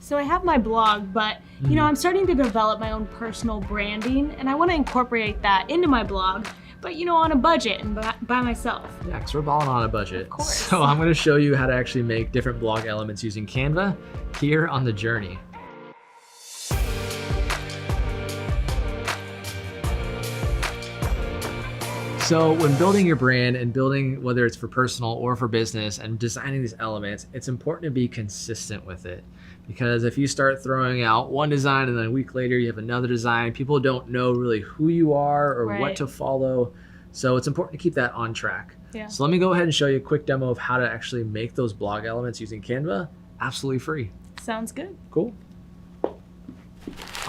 So I have my blog, but you know, I'm starting to develop my own personal branding, and I want to incorporate that into my blog, but you know, on a budget and by myself. Yeah, because we're balling on a budget. Of course. So I'm going to show you how to actually make different blog elements using Canva here on the journey. So when building your brand and building, whether it's for personal or for business, and designing these elements, it's important to be consistent with it. Because if you start throwing out one design and then a week later you have another design, people don't know really who you are or what to follow. So it's important to keep that on track. Yeah. So let me go ahead and show you a quick demo of how to actually make those blog elements using Canva, absolutely free. Sounds good. Cool.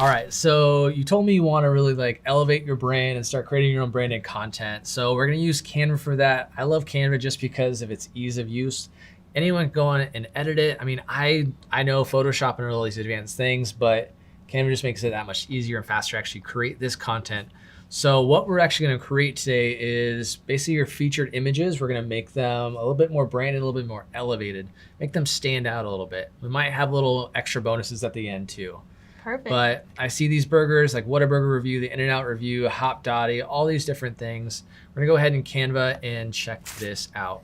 All right, so you told me you want to really like elevate your brand and start creating your own branded content. So we're gonna use Canva for that. I love Canva just because of its ease of use. Anyone can go on and edit it. I mean, I know Photoshop and all these advanced things, but Canva just makes it that much easier and faster to actually create this content. So what we're actually gonna create today is basically your featured images. We're gonna make them a little bit more branded, a little bit more elevated, make them stand out a little bit. We might have little extra bonuses at the end too. Perfect. But I see these burgers like WHATABURGER review, the In-N-Out review, Hop Dotty, all these different things. We're gonna go ahead and Canva and check this out.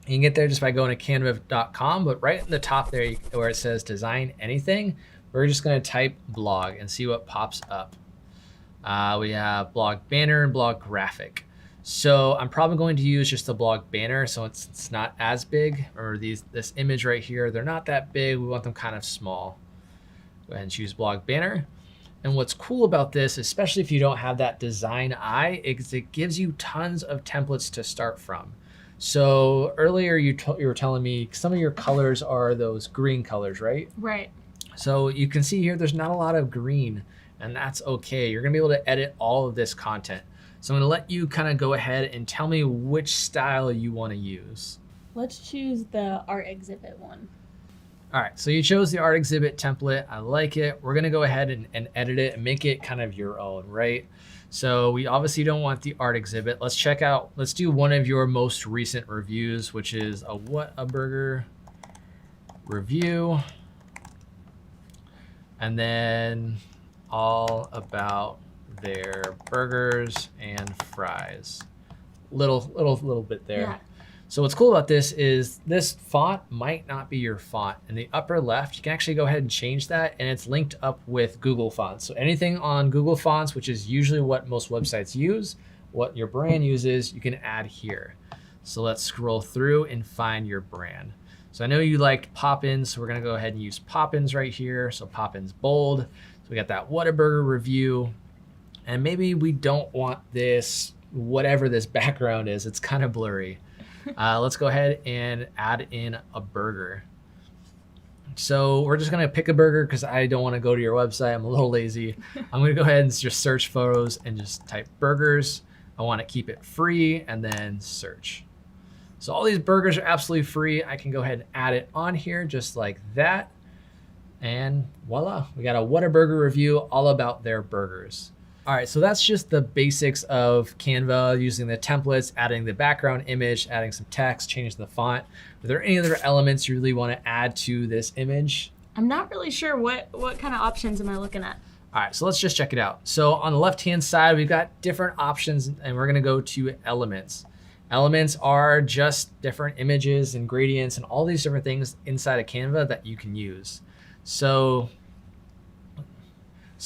You can get there just by going to canva.com, but right in the top there where it says design anything, we're just gonna type blog and see what pops up. We have blog banner and blog graphic. So I'm probably going to use just the blog banner so it's not as big, or this image right here, they're not that big, we want them kind of small. Go ahead and choose blog banner. And what's cool about this, especially if you don't have that design eye, is it gives you tons of templates to start from. So earlier you were telling me some of your colors are those green colors, right? Right. So you can see here there's not a lot of green, and that's okay. You're gonna be able to edit all of this content. So I'm gonna let you kind of go ahead and tell me which style you wanna use. Let's choose the art exhibit one. All right, so you chose the art exhibit template. I like it. We're gonna go ahead and edit it and make it kind of your own, right? So we obviously don't want the art exhibit. Let's do one of your most recent reviews, which is a WHATABURGER review. And then all about their burgers and fries. Little bit there. Yeah. So what's cool about this is this font might not be your font. In the upper left, you can actually go ahead and change that, and it's linked up with Google Fonts. So anything on Google Fonts, which is usually what most websites use, what your brand uses, you can add here. So let's scroll through and find your brand. So I know you liked Poppins, so we're gonna go ahead and use Poppins right here. So Poppins bold. So we got that WHATABURGER review. And maybe we don't want this, whatever this background is, it's kind of blurry. Let's go ahead and add in a burger. So we're just gonna pick a burger because I don't wanna go to your website, I'm a little lazy. I'm gonna go ahead and just search photos and just type burgers. I wanna keep it free and then search. So all these burgers are absolutely free. I can go ahead and add it on here just like that. And voila, we got a WHATABURGER review all about their burgers. All right, so that's just the basics of Canva, using the templates, adding the background image, adding some text, changing the font. Are there any other elements you really want to add to this image? I'm not really sure what kind of options am I looking at. All right, so let's just check it out. So on the left-hand side, we've got different options, and we're gonna go to elements. Elements are just different images and gradients and all these different things inside of Canva that you can use. So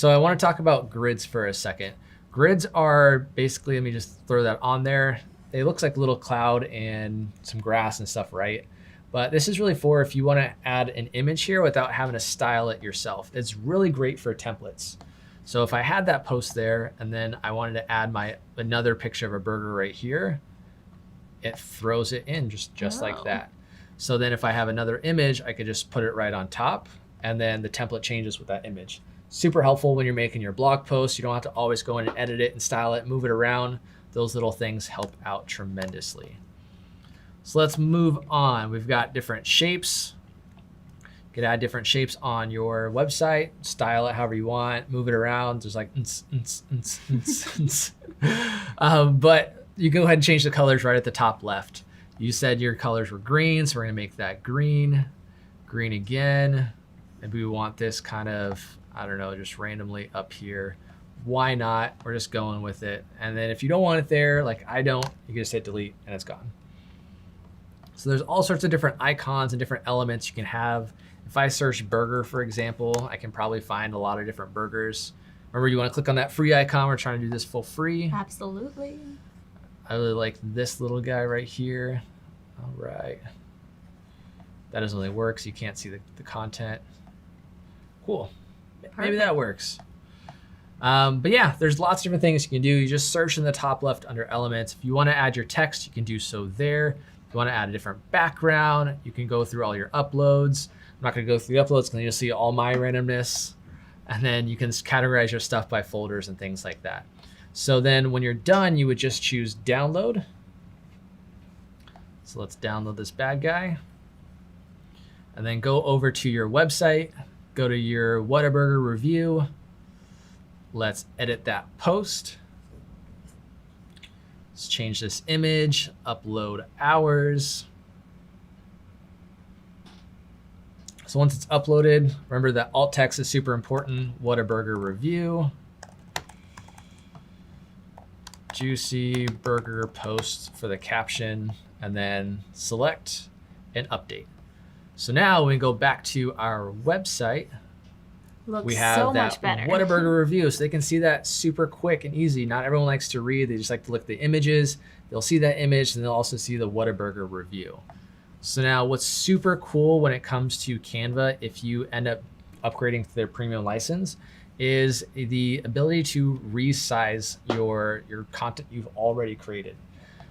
I want to talk about grids for a second. Grids are basically, let me just throw that on there. It looks like a little cloud and some grass and stuff, right? But this is really for if you want to add an image here without having to style it yourself. It's really great for templates. So if I had that post there and then I wanted to add another picture of a burger right here, it throws it in just like that. So then if I have another image, I could just put it right on top, and then the template changes with that image. Super helpful when you're making your blog posts. You don't have to always go in and edit it and style it, move it around. Those little things help out tremendously. So let's move on. We've got different shapes. You could add different shapes on your website, style it however you want, move it around. There's like, but you go ahead and change the colors right at the top left. You said your colors were green, so we're gonna make that green, green again, Maybe we want this kind of, I don't know, just randomly up here. Why not? We're just going with it. And then if you don't want it there, like I don't, you can just hit delete and it's gone. So there's all sorts of different icons and different elements you can have. If I search burger, for example, I can probably find a lot of different burgers. Remember, you want to click on that free icon. We're trying to do this for free. Absolutely. I really like this little guy right here. All right. That doesn't really work, so you can't see the content. Cool. Perfect. Maybe that works. But yeah, there's lots of different things you can do. You just search in the top left under elements. If you want to add your text, you can do so there. If you want to add a different background, you can go through all your uploads. I'm not going to go through the uploads because you'll see all my randomness. And then you can categorize your stuff by folders and things like that. So then when you're done, you would just choose download. So let's download this bad guy. And then go over to your website, go to your WHATABURGER review. Let's edit that post. Let's change this image, upload hours. So once it's uploaded, remember that alt text is super important. WHATABURGER review. Juicy burger post for the caption, and then select and update. So now we can go back to our website. Looks We have so that much better. WHATABURGER review, so they can see that super quick and easy. Not everyone likes to read. They just like to look at the images. They'll see that image, and they'll also see the WHATABURGER review. So now what's super cool when it comes to Canva, if you end up upgrading to their premium license, is the ability to resize your content you've already created.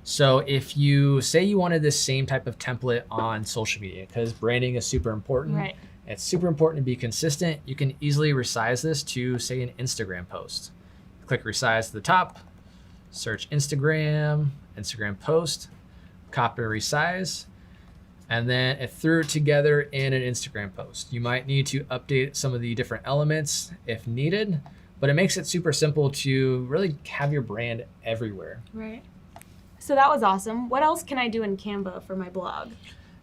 So if you say you wanted this same type of template on social media, because branding is super important, Right. it's super important to be consistent, you can easily resize this to, say, an Instagram post. Click resize to the top, search Instagram post, copy and resize, and then it threw it together in an Instagram post. You might need to update some of the different elements if needed, but it makes it super simple to really have your brand everywhere. Right. So that was awesome. What else can I do in Canva for my blog?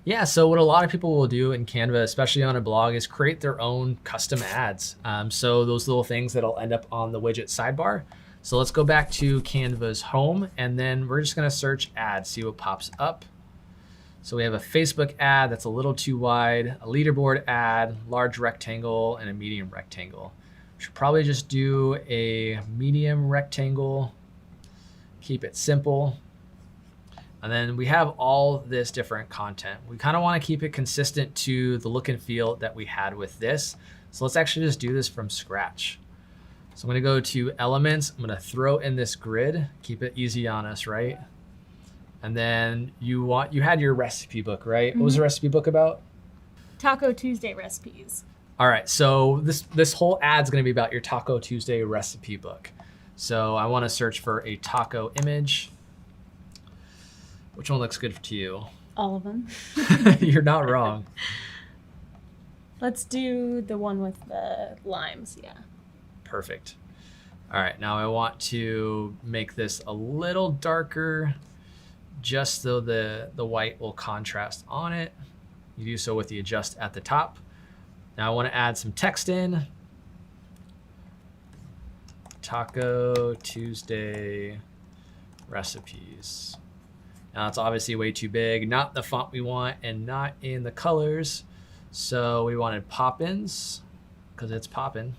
Yeah, so what a lot of people will do in Canva, especially on a blog, is create their own custom ads. So those little things that'll end up on the widget sidebar. So let's go back to Canva's home, and then we're just gonna search ads, see what pops up. So we have a Facebook ad that's a little too wide, a leaderboard ad, large rectangle, and a medium rectangle. We should probably just do a medium rectangle, keep it simple. And then we have all this different content. We kind of want to keep it consistent to the look and feel that we had with this. So let's actually just do this from scratch. So I'm going to go to elements. I'm going to throw in this grid, keep it easy on us, right? And then you had your recipe book, right? What was the recipe book about? Taco Tuesday recipes. All right, so this whole ad's going to be about your Taco Tuesday recipe book. So I want to search for a taco image. Which one looks good to you? All of them. You're not wrong. Let's do the one with the limes, yeah. Perfect. All right, now I want to make this a little darker just so the white will contrast on it. You do so with the adjust at the top. Now I want to add some text in. Taco Tuesday recipes. Now it's obviously way too big, not the font we want and not in the colors. So we wanted pop-ins because it's poppin'.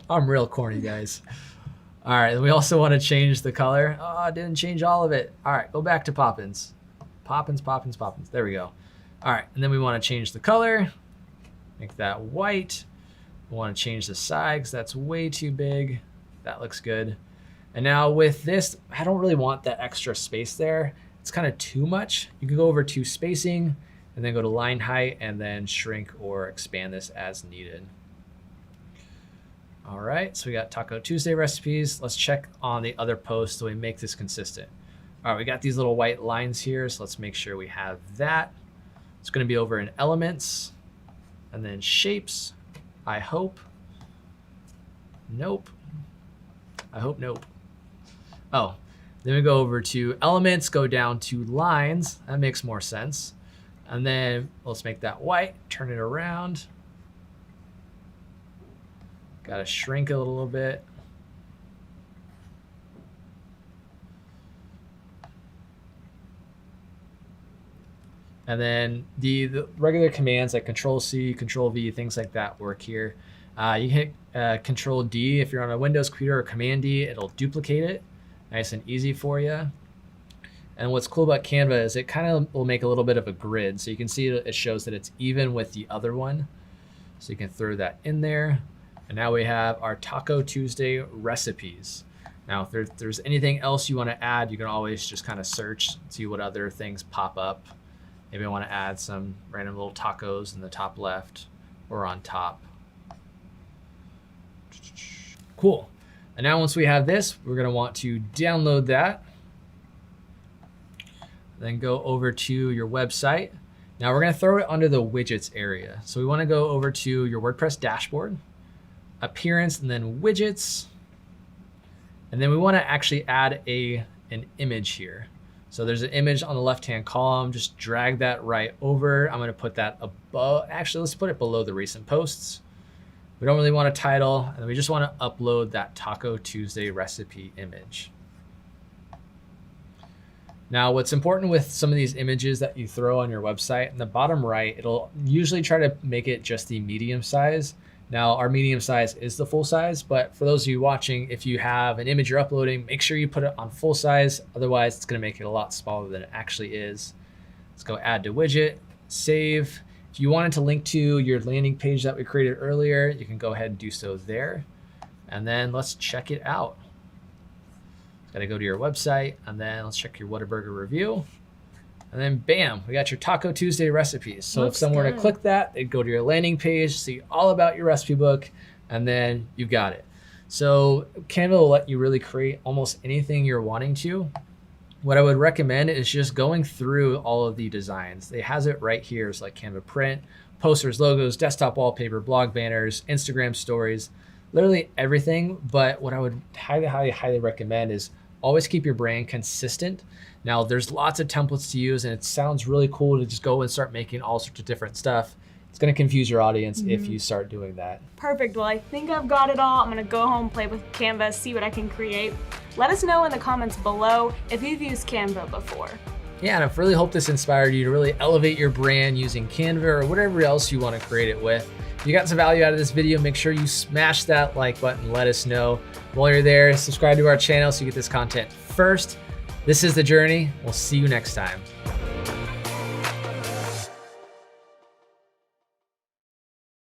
I'm real corny, guys. All right, and we also want to change the color. Oh, I didn't change all of it. All right, go back to poppins. Poppins, poppins, poppins. There we go. All right, and then we want to change the color. Make that white. We want to change the size because that's way too big. That looks good. And now with this, I don't really want that extra space there. It's kind of too much. You can go over to spacing and then go to line height and then shrink or expand this as needed. All right, so we got Taco Tuesday recipes. Let's check on the other posts so we make this consistent. All right, we got these little white lines here, so let's make sure we have that. It's gonna be over in elements and then shapes, I hope. Nope. I hope nope. Oh, then we go over to elements, go down to lines. That makes more sense. And then let's make that white, turn it around. Gotta shrink it a little bit. And then the regular commands like Control-C, Control-V, things like that work here. You hit Control-D if you're on a Windows computer, or Command-D, it'll duplicate it. Nice and easy for you. And what's cool about Canva is it kind of will make a little bit of a grid. So you can see it shows that it's even with the other one. So you can throw that in there. And now we have our Taco Tuesday recipes. Now, if there's anything else you want to add, you can always just kind of search, see what other things pop up. Maybe I want to add some random little tacos in the top left or on top. Cool. And now once we have this, we're going to want to download that. Then go over to your website. Now we're going to throw it under the widgets area. So we want to go over to your WordPress dashboard, appearance, and then widgets. And then we want to actually add an image here. So there's an image on the left-hand column. Just drag that right over. I'm going to put that above. Actually, let's put it below the recent posts. We don't really want a title, and we just want to upload that Taco Tuesday recipe image. Now, what's important with some of these images that you throw on your website, in the bottom right, it'll usually try to make it just the medium size. Now, our medium size is the full size, but for those of you watching, if you have an image you're uploading, make sure you put it on full size. Otherwise, it's going to make it a lot smaller than it actually is. Let's go add to widget, save. If you wanted to link to your landing page that we created earlier, you can go ahead and do so there. And then let's check it out. Got to go to your website, and then let's check your WHATABURGER review. And then bam, we got your Taco Tuesday recipes. So if someone were to click that, they'd go to your landing page, see all about your recipe book, and then you've got it. So Canva will let you really create almost anything you're wanting to. What I would recommend is just going through all of the designs. It has it right here. It's like Canva print, posters, logos, desktop wallpaper, blog banners, Instagram stories, literally everything. But what I would highly recommend is always keep your brand consistent. Now, there's lots of templates to use, and it sounds really cool to just go and start making all sorts of different stuff. It's going to confuse your audience if you start doing that. Perfect. Well, I think I've got it all. I'm going to go home, play with Canva, see what I can create. Let us know in the comments below if you've used Canva before. Yeah, and I really hope this inspired you to really elevate your brand using Canva or whatever else you want to create it with. If you got some value out of this video, make sure you smash that like button. Let us know. While you're there, subscribe to our channel so you get this content first. This is The Journey. We'll see you next time.